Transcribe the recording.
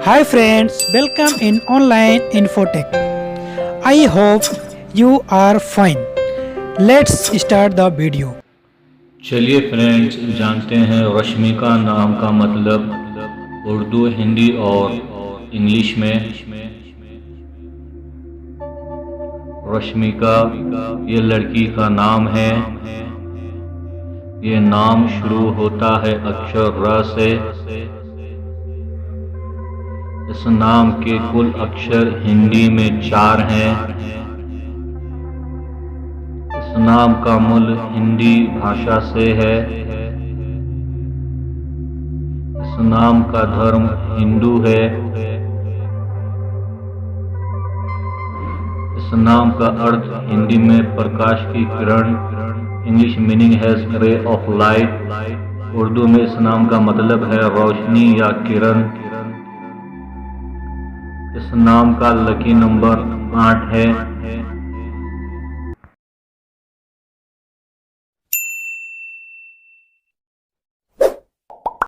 Hi friends, welcome in online Infotech. I hope you are fine. Let's start the video. चलिए friends, जानते हैं रश्मिका नाम का मतलब उर्दू, हिंदी और इंग्लिश में। रश्मिका ये लड़की का नाम है। ये नाम शुरू होता है अक्षर र से। इस नाम के कुल अक्षर हिंदी में 4 हैं। इस नाम का मूल हिंदी भाषा से है। इस नाम का धर्म हिंदू है। इस नाम का अर्थ हिंदी में प्रकाश की किरण, English meaning has ray of light. Urdu में इस नाम का मतलब है रोशनी या किरण। इस नाम का लकी नंबर 8 है।